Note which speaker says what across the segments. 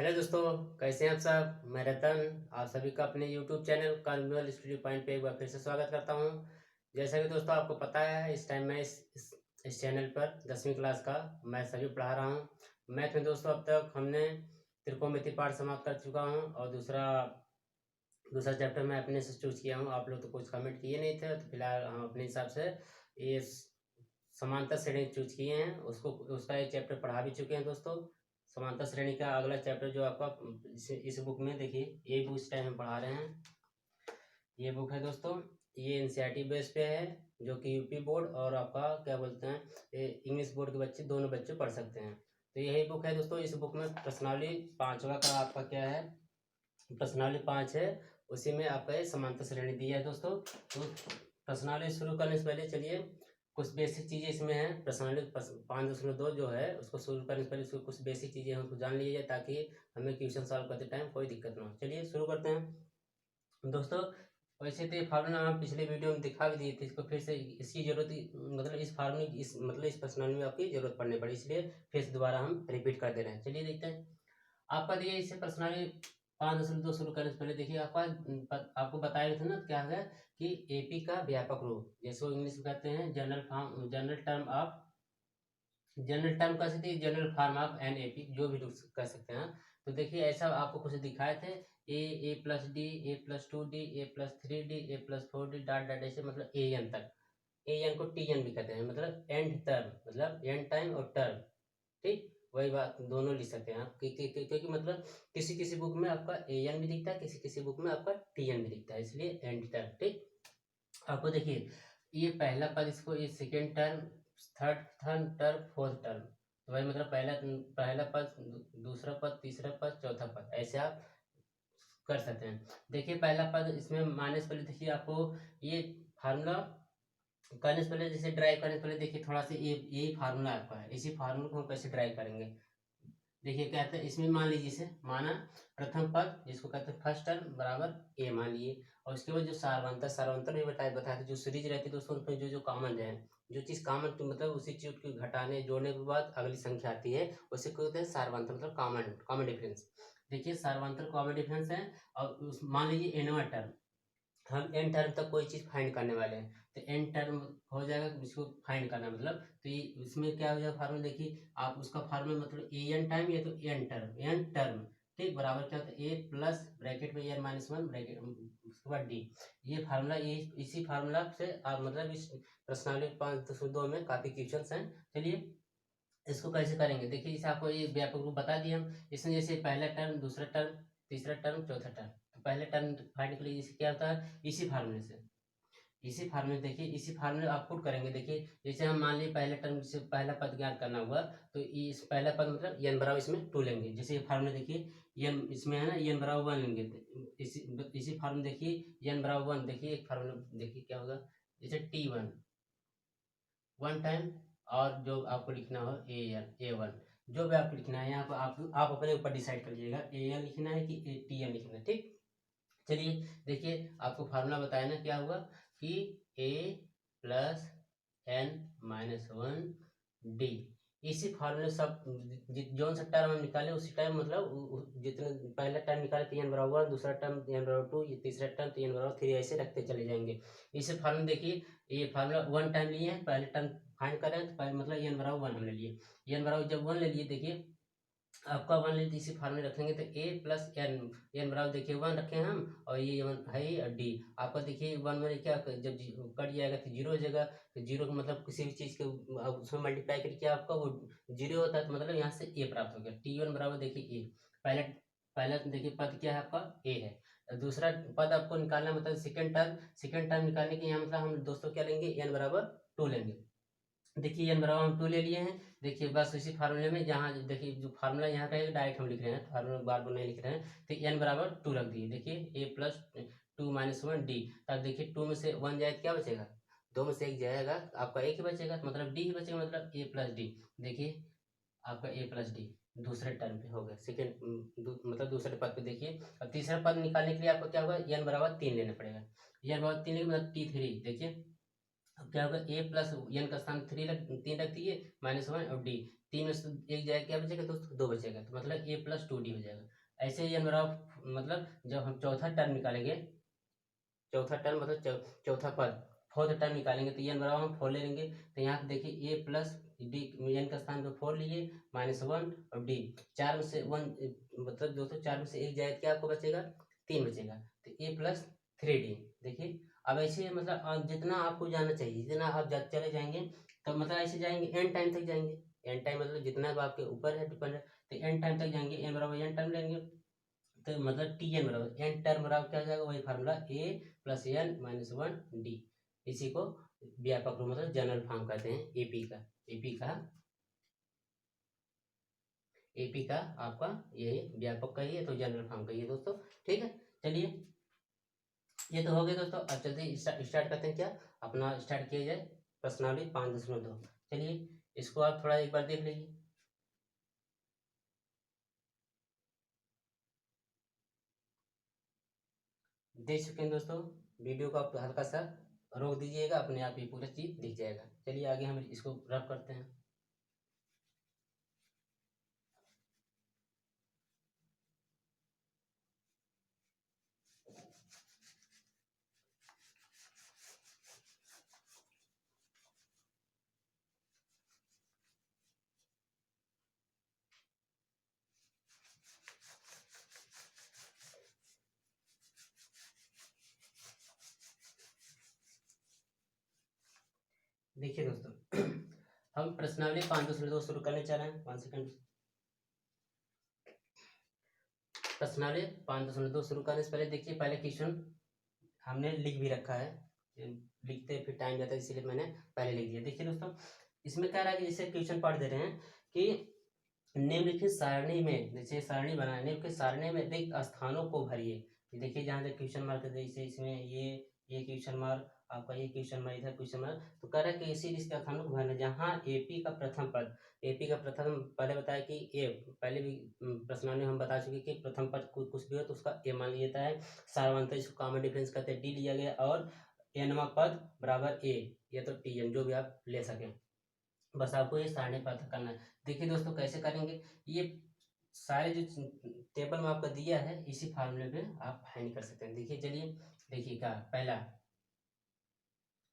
Speaker 1: Hello दोस्तों, कैसे हैं आप सब। मैं रतन आप सभी का अपने YouTube channel carnival study point पे एक बार फिर से स्वागत करता हूं। जैसा कि दोस्तों आपको पता है, इस टाइम मैं इस चैनल पर 10वीं क्लास का मैथ सभी पढ़ा रहा हूं। मैथ में दोस्तों अब तक हमने त्रिकोणमिति पाठ समाप्त कर चुका हूं और दूसरा दूसरा चैप्टर मैं अपने से चूज किया हूँ। आप लोग तो कुछ कमेंट किए नहीं थे, तो फिलहाल हम अपने हिसाब से ये समांतर श्रेणी चूज किए हैं। उसका एक चैप्टर पढ़ा भी चुके हैं दोस्तों। समांतर श्रेणी का अगला चैप्टर जो आपका इस बुक में देखिए, ये बुक इस टाइम हम पढ़ा रहे हैं। ये बुक है दोस्तों, ये एनसीईआरटी बेस पे है, जो कि यूपी बोर्ड और आपका क्या बोलते हैं इंग्लिश बोर्ड के बच्चे दोनों बच्चे पढ़ सकते हैं। तो यही बुक है दोस्तों। इस बुक में प्रश्नावली 5वां का आपका क्या है, प्रश्नावली 5 है। उसी में आपका ये समांतर श्रेणी दी है दोस्तों। तो प्रश्नावली शुरू करने से पहले चलिए कुछ बेसिक चीज़ें इसमें हैं। प्रश्नावली 5.2 जो है उसको शुरू करने से पहले उसको कुछ बेसिक चीज़ें हमको जान लीजिए, ताकि हमें क्वेश्चन सॉल्व करते टाइम कोई दिक्कत ना हो। चलिए शुरू करते हैं दोस्तों। वैसे तो ये फार्मूला हम पिछले वीडियो में दिखा भी दिए थे, इसको फिर से इसकी जरूरत मतलब इस फार्मूले इस प्रश्नावली में आपकी जरूरत पड़ने पड़ी, इसलिए फिर से दोबारा हम रिपीट कर दे रहे हैं। चलिए देखते हैं। आपका देखिए इससे प्रश्नावली 5.2 शुरू करने से पहले देखिए आपको बताया था ना, क्या है कि एपी का व्यापक रूप, जैसे वो इंग्लिश में कहते हैं जनरल टर्म कह सकते हैं, general form of an AP, जो भी कह सकते हैं। तो देखिए ऐसा आपको कुछ दिखाए थे, ए प्लस डी, ए प्लस 2 डी, ए प्लस 3 डी, ए प्लस 4 डी, डॉट डॉट ऐसे मतलब ए एन तक। ए एन को टी एन भी कहते हैं, मतलब एंड टर्म, मतलब एंड टाइम और टर्म। ठीक, वही बात दोनों लिख सकते हैं आप, क्योंकि मतलब किसी किसी बुक में आपका ए एन भी दिखता है, किसी किसी बुक में आपका टी एन भी दिखता है, इसलिए एंड टर्म। ठीक, आपको देखिए ये पहला पद, इसको ये second term, third term, fourth term, तो भाई मतलब पहला पहला पद, दूसरा पद, तीसरा पद, चौथा पद, ऐसे आप कर सकते हैं। देखिए पहला पद इसमें माइनस पहले देखिए आपको ये फार्मूला करने से पहले, जैसे ड्राइव करने से पहले देखिए थोड़ा सा ये यही फार्मूला आपका है, इसी फार्मूला को हम कैसे ड्राइव करेंगे। देखिए क्या कहते हैं, इसमें मान लीजिए इसे माना प्रथम पद जिसको कहते हैं फर्स्ट टर्म बराबर ए मान लिए, और उसके बाद जो सारवंतर भी बताया था, जो सीरीज रहती है दोस्तों उसमें जो जो कॉमन है, जो चीज़ कॉमन मतलब उसी चीज को घटाने जोड़ने के बाद अगली संख्या आती है, उसे कहते हैं सारवंतर, मतलब कॉमन कॉमन डिफरेंस। देखिए सारवंतर कॉमन डिफरेंस है। और मान लीजिए एनवा टर्म, हम एन टर्म तक कोई चीज़ फाइंड करने वाले हैं, तो एन टर्म हो जाएगा, इसको फाइंड करना मतलब, तो ये इसमें क्या हो जाएगा फार्मूला देखिए, आप उसका फार्मूला मतलब ए एन टाइम, या तो एन टर्म, ठीक, बराबर क्या होता है ए प्लस ब्रैकेट में एन माइनस वन ब्रैकेट उसके बाद डी। ये फार्मूला, ये इसी फार्मूला से आप मतलब इस प्रश्नावली 5.2 में काफ़ी क्वेश्चन हैं। चलिए इसको कैसे करेंगे, देखिए इसे आपको ये व्यापक रूप बता दिए हम। इसमें जैसे पहला टर्म, दूसरा टर्म, तीसरा टर्म, चौथा टर्म, तो पहले टर्म फाइंड के लिए जैसे क्या होता है, इसी फार्मूले से, इसी फार्मूले देखिए, इसी फार्मूले आप पुट करेंगे। देखिए जैसे हम मान लीजिए पहले टर्म से पहला पद ज्ञात करना हुआ, तो इस पहला पद मतलब एन बराबर इसमें 2 लेंगे। जैसे ये फार्मूला देखिए एन इसमें है ना, एन बराबर 1 लेंगे, तो इसी फार्मूला देखिए एन बराबर 1, देखिए एक फार्मूला देखिए क्या होगा, जैसे टी 1 वन टाइम, और जो आपको लिखना हो ए वन, जो भी आपको लिखना है यहाँ पर आप अपने ऊपर डिसाइड कर लीजिएगा, ए एन लिखना है कि टी एन लिखना है। ठीक, चलिए देखिए आपको फार्मूला बताया ना क्या हुआ, कि A plus N minus one D. इसी फार्मूले सब जौन सा टर्म हम निकाले उसी टाइम मतलब जितने पहला टर्म निकाले तो एन बराबर 1, दूसरा टर्म एन बराबर 2, ये तीसरा टर्म तो एन बराबर 3, ऐसे रखते चले जाएंगे। इसे फार्मूला देखिए, ये फार्मूला 1 टाइम लिए हैं, पहले टर्म फाइंड कर रहे हैं, तो पहले मतलब एन बराबर 1 हमने लिए, एन बराबर जब 1 ले लिए, देखिए आपका 1 ले इसी फार्मूले रखेंगे, तो ए प्लस एन, एन बराबर देखिए 1 रखे हैं हम, और ये 1 है ही, और डी आपका देखिए 1 में क्या जब कट जाएगा तो जीरो हो जाएगा, तो जीरो का मतलब किसी भी चीज़ के उसमें मल्टीप्लाई करके आपका वो जीरो होता है, तो मतलब यहाँ से ए प्राप्त हो गया। टी 1 बराबर देखिए ए, पहले पहला देखिए पद क्या है आपका ए है, दूसरा पद आपको निकालना मतलब सेकेंड टर्म निकालने के यहाँ मतलब हम दोस्तों क्या लेंगे, एन बराबर 2 लेंगे। देखिए एन बराबर हम 2 ले लिए हैं। देखिए बस इसी फार्मूले में जहाँ देखिए जो फार्मूला यहाँ का है डायरेक्ट हम लिख रहे हैं, फार्मूला बार बार नहीं लिख रहे हैं, तो एन बराबर 2 रख दिए। देखिए ए प्लस 2 माइनस 1 डी, तब देखिए 2 में से 1 जाए तो क्या बचेगा, 2 में से 1 जाएगा, आपका एक ही बचेगा, तो मतलब डी ही बचेगा, मतलब ए प्लस डी। देखिए आपका ए प्लस डी दूसरे टर्म पे हो गया, मतलब दूसरे पद पे। देखिए अब तीसरा पद निकालने के लिए आपको क्या होगा, एन बराबर 3 लेना पड़ेगा, एन बराबर 3 लेंगे मतलब टी 3। देखिए अब क्या होगा, ए प्लस एन का स्थान 3 रख दिए, -1 और डी, 3 में से एक जाएगा, क्या बचेगा दोस्तों, 2 बचेगा, तो मतलब ए प्लस 2 डी हो जाएगा। ऐसे ही मतलब जब हम चौथा टर्म निकालेंगे, चौथा टर्म मतलब चौथा पद, फोर्थ टर्म निकालेंगे, तो एन बराबर हम 4 ले लेंगे। तो यहाँ पे देखिए ए प्लस डी, एन का स्थान पे 4 लिए, -1 और डी, 4 में से 1 मतलब दोस्तों 4 में से एक जाए, क्या आपको बचेगा, 3 बचेगा, तो ए प्लस 3 डी। देखिए अब ऐसे मतलब जितना आपको जाना चाहिए, जितना आप चले जाएंगे, तो मतलब ऐसे जाएंगे एन टाइम तक जाएंगे, एन टाइम मतलब जितना आपके ऊपर है डिपेंड है, तो एन टाइम तक जाएंगे, एन बराबर एन टाइम लेंगे, तो मतलब टी एन बराबर एन टर्म बराबर क्या हो जाएगा, वही फार्मूला ए प्लस एन -1 डी। इसी को व्यापक रूप मतलब जनरल फॉर्म कहते हैं एपी का। एपी का आपका यही व्यापक का ही है, तो जनरल फॉर्म का ही है दोस्तों। ठीक है, चलिए ये तो हो गया दोस्तों। अब चलते स्टार्ट करते हैं, क्या अपना स्टार्ट किया जाए प्रश्नावली 5.2। चलिए इसको आप थोड़ा एक बार देख लीजिए। देख चुके हैं दोस्तों, वीडियो को आप हल्का सा रोक दीजिएगा, अपने आप ही पूरा चीज दिख जाएगा। चलिए आगे हम इसको रफ करते हैं। देखिए दोस्तों हम प्रश्नावली 5.2 शुरू करने जा रहे हैं। 1 सेकंड। प्रश्नावली 5.2 शुरू करने से पहले देखिए, पहले क्वेश्चन हमने लिख भी रखा है, लिखते फिर टाइम जाता है, इसीलिए मैंने पहले लिख दिया। देखिए दोस्तों, इसमें कह रहा है कि जैसे क्वेश्चन पढ़ दे रहे हैं कि निम्नलिखित सारणी में, जैसे सारणी बनाए, निम्नलिखित सारणी में रिक्त स्थानों को भरिए। देखिए जहाँ तक क्वेश्चन मार्क है, जैसे इसमें ये क्वेश्चन मार्क, आपका ये क्वेश्चन मार्क, इधर क्वेश्चन मार्क, तो कह रहा है कि इसी रिक्त स्थानों को भरना जहाँ एपी का प्रथम पद, एपी का प्रथम, पहले बताया कि ए, पहले भी प्रश्न में हम बता चुके कि प्रथम पद कुछ भी हो तो उसका ए मान लिया जाता है। सार्वंतर इसको कॉमन डिफरेंस कहते हैं, डी लिया गया, और एनवा पद बराबर ए, या तो टी एन, जो भी आप ले सकें, बस आपको ये सारणी पता करना है। देखिए दोस्तों कैसे करेंगे, ये सारे जो टेबल में आपका दिया है, इसी फार्मूले में आप फाइंड कर सकते हैं। देखिए चलिए, देखिए क्या, पहला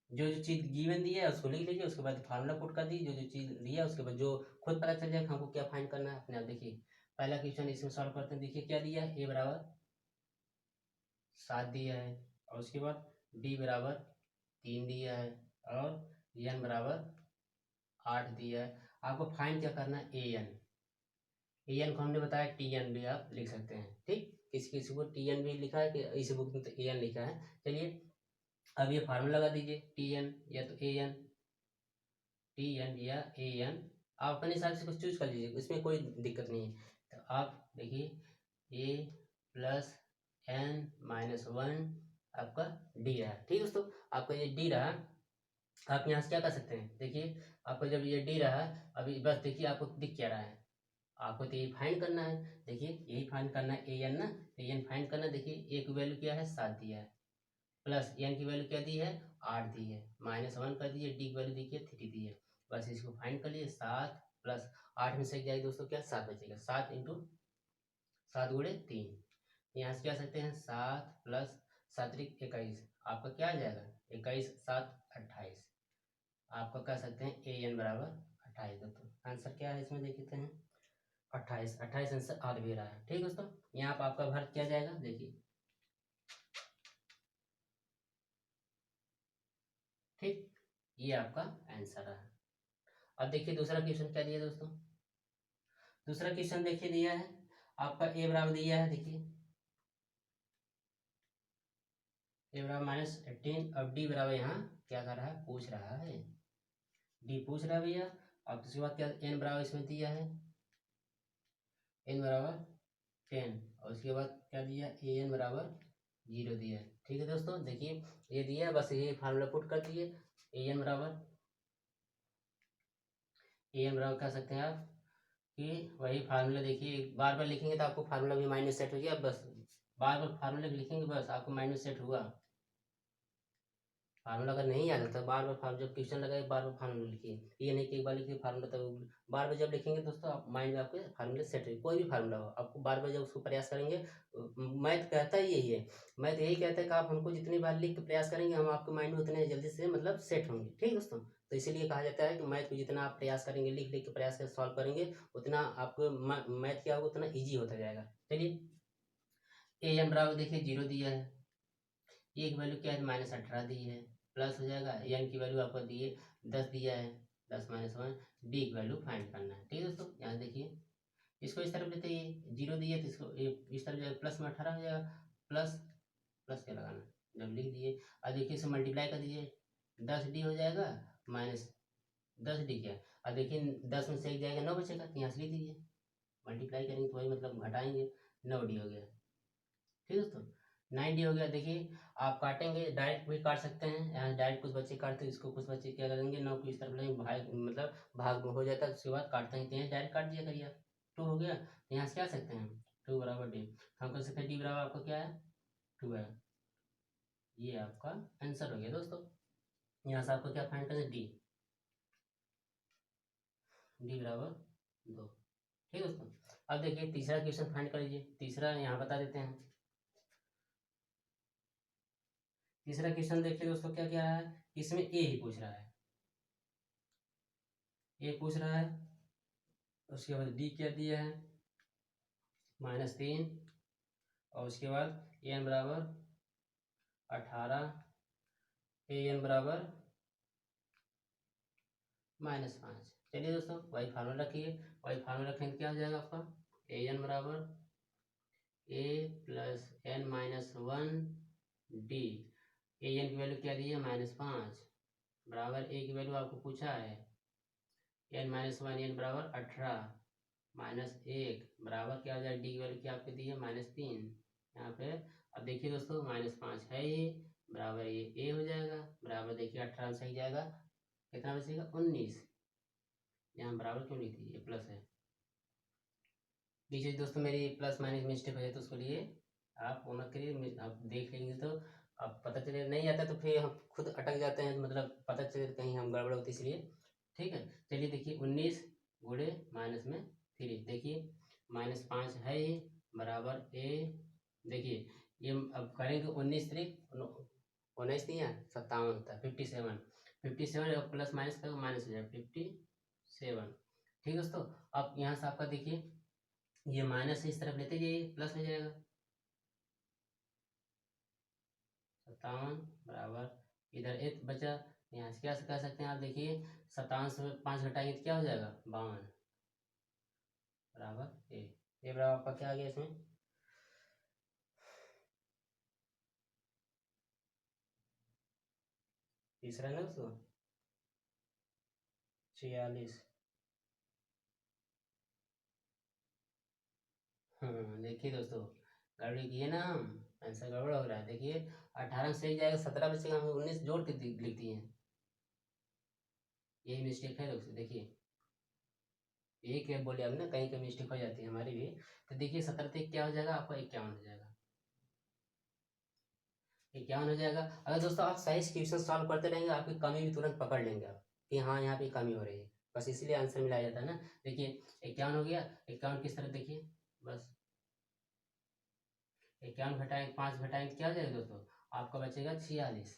Speaker 1: जो चीज गिवन दी है उसको लिख लीजिए, उसके बाद फार्मूला पुट कर दीजिए, जो चीज दिया उसके बाद जो खुद पता चल जाएगा हमको क्या फाइंड करना है अपने आप। देखिए पहला क्वेश्चन इसमें सॉल्व करते हैं। देखिए क्या दिया है, ए बराबर 7 दिया है, और उसके बाद डी बराबर 3 दिया है, और एन बराबर 8 दिया है। आपको फाइंड क्या करना है, ए एन। ए एन को हमने बताया, टी एन भी आप लिख सकते हैं, ठीक, किसी किसी को टी एन भी लिखा है कि इस बुक में तो ए एन लिखा है। चलिए अब ये फार्मूला लगा दीजिए, टी एन या तो ए एन, टी एन या ए एन, आप अपने हिसाब से कुछ चूज कर लीजिए, इसमें कोई दिक्कत नहीं है। तो आप देखिए ए प्लस एन -1 आपका डी रहा, ठीक दोस्तों, आपका ये डी रहा। आप यहाँ से क्या कर सकते हैं, देखिए आपका जब ये डी रहा, अभी बस देखिए आपको दिख क्या रहा है, आपको तो यही फाइंड करना है। देखिए यही फाइंड करना है, ए एन ना, ए एन फाइंड करना है। देखिए ए की वैल्यू क्या है, 7 दिया है, प्लस एन की वैल्यू क्या दी है, 8 दी है, -1 कर दिए, डी की वैल्यू देखिए 3 दी है, बस इसको फाइंड कर लिए। 7 प्लस 8 में से जाएगी दोस्तों क्या, 7 बचेगा, 7 इंटू 7 गुणे 3, यहाँ से क्या सकते हैं, 7 प्लस 7 21, आपका क्या आ जाएगा, 21 7 28, आपका कह सकते हैं ए एन बराबर 28। दोस्तों आंसर क्या है इसमें देख लेते हैं, 28, 28 आंसर आ भी रहा है, ठीक दोस्तों। यहाँ पर आपका भर किया जाएगा, देखिए ठीक, ये आपका आंसर रहा। अब देखिए दूसरा क्वेश्चन क्या दिया दोस्तों, दूसरा क्वेश्चन देखिए दिया है आपका ए बराबर दिया है, देखिए ए बराबर -18, और डी बराबर यहाँ क्या कर रहा है, पूछ रहा है, डी पूछ रहा है भैया। अब उसके बाद क्या, एन बराबर इसमें दिया है, एन बराबर 10, और उसके बाद क्या दिया, ए एन बराबर 0 दिया है, ठीक है दोस्तों। देखिए ये दिया, बस ये फार्मूला पुट कर दिए, ए एन बराबर, ए एन बराबर कह सकते हैं आप कि वही फार्मूला, देखिए बार बार लिखेंगे तो आपको फार्मूला भी माइनस सेट हो गया, बस बार बार फार्मूला लिखेंगे बस आपको माइनस सेट हुआ। फार्मूला अगर नहीं याद आता बार बार फार्मूला, जब क्वेश्चन लगाए बार बार फार्मूला लिखिए, ये नहीं कि एक बार लिखिए फार्मूला तब बार बार जब लिखेंगे दोस्तों आप माइंड में आपके फार्मूले सेट होंगे। कोई भी फार्मूला हो आपको बार बार जब उसको प्रयास करेंगे, मैथ कहता ही यही है, मैथ यही कहता है कि आप हमको जितनी बार लिख के प्रयास करेंगे हम आपके माइंड में उतने जल्दी से मतलब सेट होंगे। ठीक दोस्तों, तो इसीलिए कहा जाता है कि मैथ को जितना आप प्रयास करेंगे, लिख लिख के प्रयास कर सॉल्व करेंगे, उतना आपको मैथ क्या होगा, उतना ईजी होता जाएगा। चलिए ए एन बराबर देखिए 0 दिया है, ए की वैल्यू क्या है -18 दी है, प्लस हो जाएगा एन की वैल्यू आपको दिए 10 दिया है, 10 - 1 डी की वैल्यू फाइंड करना है। ठीक है दोस्तों, यहाँ देखिए इसको इस तरफ लेते हैं, 0 दिए तो इसको इस तरफ जाएगा, प्लस में 18 हो जाएगा, प्लस प्लस क्या लगाना, जब लिख दिए अब देखिए इसे मल्टीप्लाई कर दीजिए, 10 डी हो जाएगा माइनस 10 डी क्या, अब देखिए 10 में से एक जाएगा 9 बचेगा, तो यहाँ से लिख दीजिए, मल्टीप्लाई करेंगे तो वही मतलब घटाएंगे, 9 डी हो गया। ठीक है दोस्तों, 9 डी हो गया। देखिए आप काटेंगे, डायरेक्ट भी काट सकते हैं, यहाँ डायरेक्ट कुछ बच्चे काटते हैं, इसको कुछ बच्चे क्या करेंगे 9 को इस तरफ लेंगे, भाग मतलब भाग हो जाता है, उसके बाद काटते हैं, तो यहाँ डायरेक्ट काट दिया करिए आप, 2 हो गया, यहाँ से क्या सकते हैं 2 बराबर डी, हम कर सकते हैं डी बराबर आपको क्या है 2 है, ये आपका आंसर हो गया दोस्तों। यहाँ से आपको क्या फाइंड करना है डी, डी बराबर 2। ठीक है दोस्तों, अब देखिए तीसरा क्वेश्चन फाइंड कर लीजिए, तीसरा यहाँ बता देते हैं। तीसरा क्वेश्चन देखिए दोस्तों क्या क्या है, इसमें ए ही पूछ रहा है, ए पूछ रहा है, उसके बाद डी क्या दिया है -3, और उसके बाद ए एन बराबर 18, ए एन बराबर -5। चलिए दोस्तों वही फार्मूला रखिए, वही फार्मूला रखेंगे तो क्या हो जाएगा आपका ए एन बराबर ए plus N -1 D, A N की वैल्यू क्या दी है -5, बराबर ए की वैल्यू आपको पूछा है एन -1, एन बराबर 18 -1 बराबर क्या हो जाएगा, डी की वैल्यू क्या आपको दी है -3 यहाँ पे। अब देखिए दोस्तों -5 है ये, बराबर ये ए हो जाएगा, बराबर देखिए 18 सही जाएगा, कितना बचेगा 19, यहाँ बराबर क्यों लिख दी, ये प्लस है, बीच दोस्तों मेरी प्लस माइनस मिस्टेक हो जाए तो उसके लिए आप वो मत करिए, आप देख लेंगे तो आप पता चले, नहीं आता तो फिर हम खुद अटक जाते हैं, मतलब पता चले कहीं हम गड़बड़ होती, इसलिए ठीक है। चलिए देखिए 19 गुणे माइनस में 3, देखिए -5 है ये, बराबर ए, देखिए ये अब करेंगे 19 3 19 नहीं है 57 होता है 57, 57 और प्लस माइनस का माइनस हो जाएगा 57। ठीक है दोस्तों, अब यहाँ से आपका देखिए ये माइनस इस तरफ लेते जाइए, प्लस हो जाएगा 57 बराबर इधर एक बचा, यहाँ से क्या कह सकते हैं आप, देखिए 57 से 5 घटाएंगे तो क्या हो जाएगा 52, बराबर ए बराबर आपका क्या आ गया इसमें तीसरा ना उसको 46। देखिए दोस्तों गड़बड़ी किए ना हम, आंसर गड़बड़ हो रहा है, देखिए 18 से एक जाएगा 17 बचेगा, हम 19 जोड़ के लिख दिए हैं, यही मिस्टेक है दोस्तों। देखिए एक है बोले अब ना कहीं कहीं मिस्टेक हो जाती है हमारी भी, तो देखिए 17 तक क्या हो जाएगा आपका 51 हो जाएगा, 51 हो जाएगा। अगर दोस्तों आप सही क्वेश्चन सॉल्व करते रहेंगे आपकी कमी भी तुरंत पकड़ लेंगे आप कि हाँ यहाँ पे कमी हो रही है, बस इसलिए आंसर मिलाया जाता है ना। देखिए 51 हो गया, 51 किस तरह देखिए, बस 51 घटाएं 5 घटाएं क्या हो जाएगा दोस्तों, आपका बचेगा 46,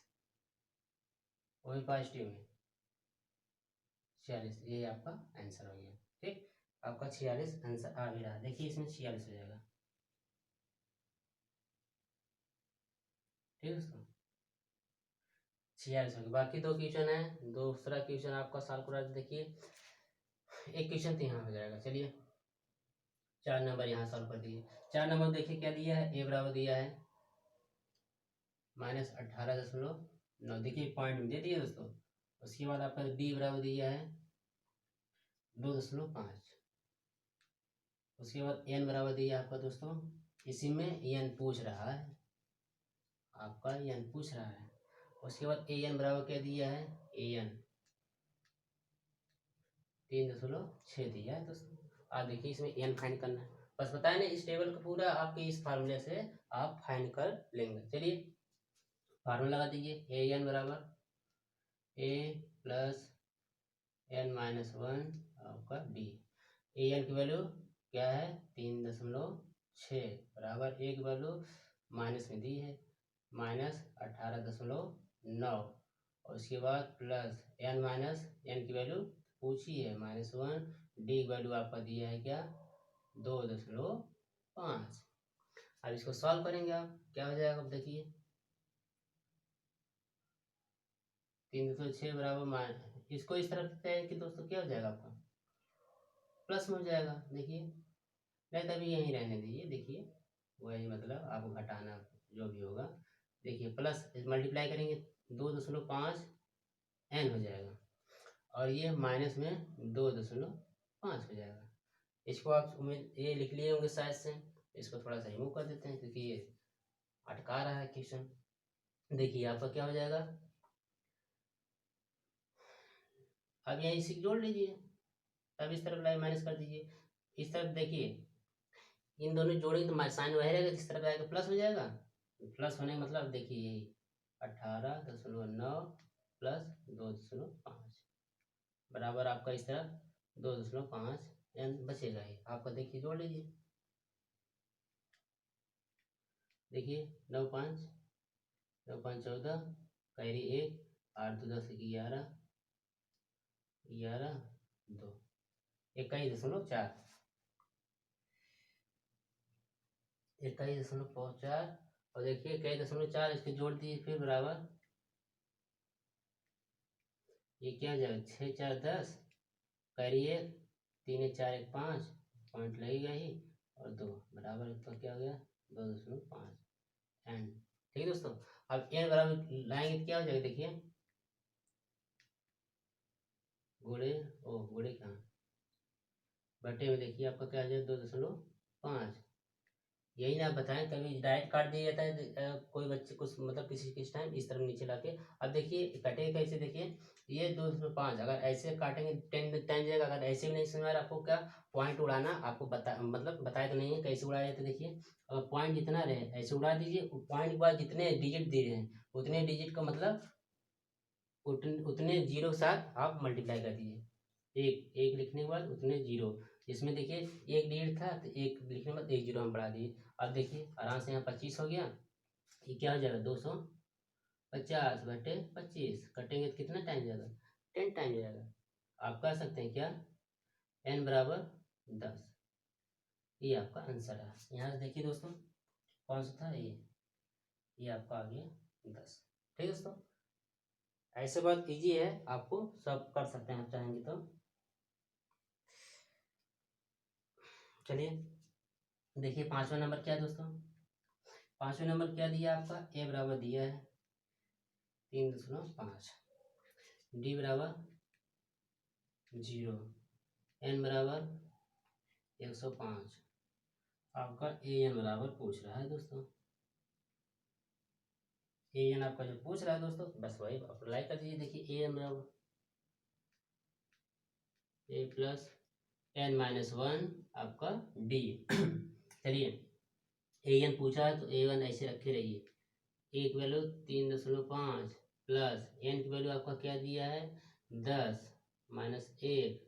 Speaker 1: वो भी पॉजिटिव में 46, ये आपका आंसर हो गया। ठीक, आपका 46 आंसर आ भी रहा, देखिए इसमें 46 हो जाएगा। ठीक है दोस्तों 46 हो गया, बाकी 2 क्वेश्चन है, दूसरा क्वेश्चन आपका सॉल्व करा देखिए, एक क्वेश्चन तो यहाँ हो जाएगा। चलिए 4 नंबर यहाँ सॉल्व कर दिए, 4 नंबर देखिए क्या दिया है, ए बराबर दिया है -18.9, देखिए पॉइंट में दे दिए दोस्तों, उसके बाद आपका बी बराबर दिया है 2.5, उसके बाद एन बराबर दिया आपका दोस्तों, इसी में एन पूछ रहा है आपका, एन पूछ रहा है, उसके बाद ए एन बराबर क्या दिया है, ए एन 3.6 दिया है दोस्तों। आप देखिए इसमें एन फाइंड करना है, बस बताया ना इस टेबल का पूरा आपके इस फार्मूले से आप फाइंड कर लेंगे। चलिए फार्मूला लगा दीजिए, ए एन बराबर ए प्लस एन माइनस वन आपका डी। ए एन की वैल्यू क्या है 3.6 बराबर ए की वैल्यू माइनस में दी है -18.9 और उसके बाद प्लस एन माइनस एन की वैल्यू पूछी है -1 डी की वैल्यू आपका दिया है क्या 2.5। अब इसको सॉल्व करेंगे आप क्या हो जाएगा अब देखिए 3.6 बराबर इसको इस तरफ लिखते हैं कि दोस्तों क्या हो जाएगा आपका प्लस में हो जाएगा। देखिए नहीं तभी यहीं रहने दीजिए। देखिए वही मतलब आपको घटाना जो भी होगा देखिए प्लस मल्टीप्लाई करेंगे 2.5 एन हो जाएगा और ये माइनस में 2.5 हो जाएगा। इसको आप उम्मीद ये लिख लिए होंगे शायद से। इसको थोड़ा सा रिमूव कर देते हैं क्योंकि ये अटका रहा है क्वेश्चन। देखिए आपका क्या हो जाएगा अब यहीं से जोड़ लीजिए तब इस तरफ लाइन माइनस कर दीजिए। इस तरफ देखिए इन दोनों जोड़ेंगे तो साइन वही रहेगा इस तरफ आएगा प्लस हो जाएगा। प्लस होने का मतलब देखिए यही 18.9 प्लस 2.5 बराबर आपका इस तरफ 2.5 एन बचेगा ही आपका। देखिए जोड़ लीजिए देखिए 9 5 9 5 14 कैरी 1 8 2 10 11 11 2 21.4 21.4 और देखिए 21.4 इसके जोड़ दिए फिर बराबर ये क्या हो जाएगा 6 4 10 कैरी 1 3 1 4 1 5 पॉइंट लगेगा ही और 2 बराबर तो क्या हो गया 2.5 एन। ठीक है दोस्तों अब एन बराबर लाएंगे तो क्या हो जाएगा देखिए गुड़े कहाँ बटे में देखिए आपका क्या हो जाएगा 2.5 यही ना बताएं कभी डायरेक्ट काट दिया जाता है कोई बच्चे कुछ मतलब किस टाइम इस तरफ नीचे लाके। अब देखिए कटेगा कैसे देखिए ये 2.5 अगर ऐसे काटेंगे 10 जाएगा। अगर ऐसे भी नहीं समझ आ रहा आपको क्या पॉइंट उड़ाना आपको मतलब बताया तो नहीं है कैसे उड़ाया जाता है। देखिए अगर पॉइंट जितना रहे ऐसे उड़ा दीजिए पॉइंट के बाद जितने डिजिट दे रहे हैं उतने डिजिट का मतलब उतने जीरो के साथ आप मल्टीप्लाई कर दीजिए। एक एक लिखने के बाद उतने जीरो इसमें देखिए एक डिजिट था तो एक लिखने के बाद एक जीरो हम बढ़ा दिए। अब देखिए आराम से यहाँ 25 हो गया। ये क्या हो जाएगा 250 बटे 25 कटेंगे तो कितना टाइम जाएगा 10 टाइम जाएगा। आप कह सकते हैं क्या n बराबर 10। ये आपका आंसर है। यहाँ से देखिए दोस्तों कौन सा था ये आपका आ गया 10। ठीक है दोस्तों ऐसे बात इजी है आपको सब कर सकते हैं आप चाहेंगे तो। चलिए देखिए 5वां नंबर क्या है दोस्तों 5वें नंबर क्या दिया आपका ए बराबर दिया है 3.5 डी बराबर 0 एन बराबर 105 आपका ए एन बराबर पूछ रहा है दोस्तों। ए एन आपका जो पूछ रहा है दोस्तों बस वही अप्लाई कर दीजिए। देखिए ए एन बराबर ए प्लस एन माइनस वन आपका डी। चलिए ए एन पूछा है तो ए वन ऐसे रखे रहिए एक वैल्यू 3.5 प्लस एन की वैल्यू आपका क्या दिया है 10 -1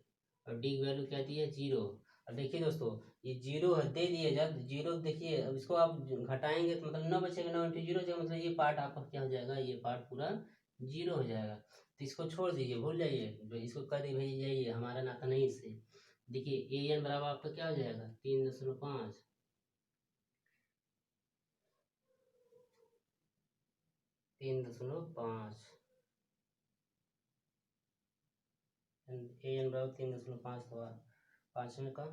Speaker 1: और डी की वैल्यू क्या दी है 0। अब देखिए दोस्तों ये 0 दे दिए जब 0 देखिए अब इसको आप घटाएंगे तो मतलब 9 बचेगा 9 इंटू 0 हो जाएगा मतलब ये पार्ट आपका क्या हो जाएगा ये पार्ट पूरा 0 हो जाएगा। तो इसको छोड़ दीजिए भूल जाइए इसको कर दी भाई जाइए हमारा नाता नहीं इससे। देखिए ए एन बराबर आपका क्या हो जाएगा 3.5 3.5 ए एन बराबर 3.5 तो 5वें का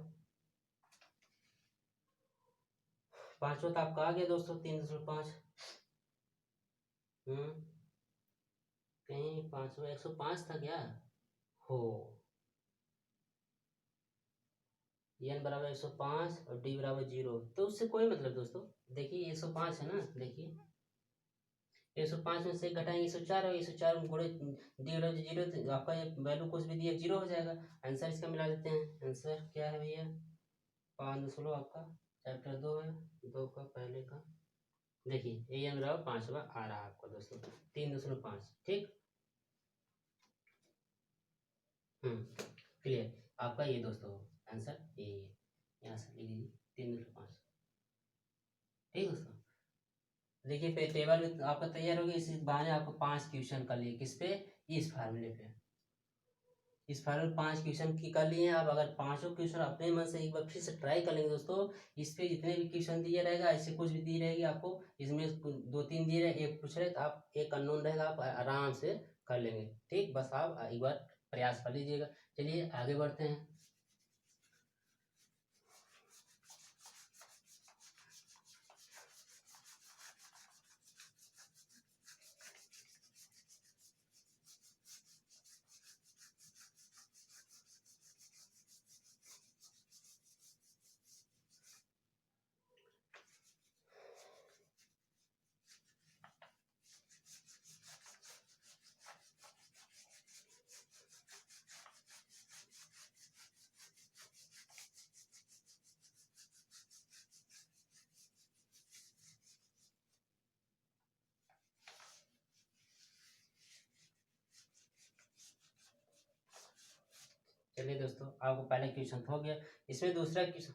Speaker 1: 5वां तो आपका आ गया दोस्तों 3.5 कहीं 5वां 105 था क्या हो एन बराबर 105 और डी बराबर 0 तो उससे कोई मतलब दोस्तों। देखिए 105 है ना देखिए 105 में से घटाएंगे 104 और 104 गुणे डी बराबर 0 तो आपका ये वैल्यू कुछ भी दिया 0 हो जाएगा। आंसर इसका मिला देते हैं। आंसर क्या है भैया 5 आपका चैप्टर 2 है 2 का पहले का। देखिए ए एन बराबर 5वां आ रहा है आपको दोस्तों 3.5। ठीक क्लियर। आपका ये दोस्तों आंसर ये यहाँ से लिख दीजिए 3 5। ठीक दोस्तों, देखिए फिर टेबल आपका तैयार हो गया। इसी बहाने आपको 5 क्वेश्चन कर लिए किस पे, इस फार्मूले पे। इस फार्मूले 5 क्वेश्चन की कर लिए हैं। आप अगर पांचों क्वेश्चन अपने मन से एक बार फिर से ट्राई कर लेंगे दोस्तों, इस पे जितने भी क्वेश्चन दिए रहेगा, ऐसे कुछ भी दी रहेगी आपको, इसमें 2 3 दिए रहे, एक पूछ रहे तो आप एक अननोन रहेगा, आप आराम से कर लेंगे। ठीक, बस आप एक बार प्रयास कर लीजिएगा। चलिए आगे बढ़ते हैं। चलिए दोस्तों, आपको पहला क्वेश्चन हो गया। इसमें दूसरा क्वेश्चन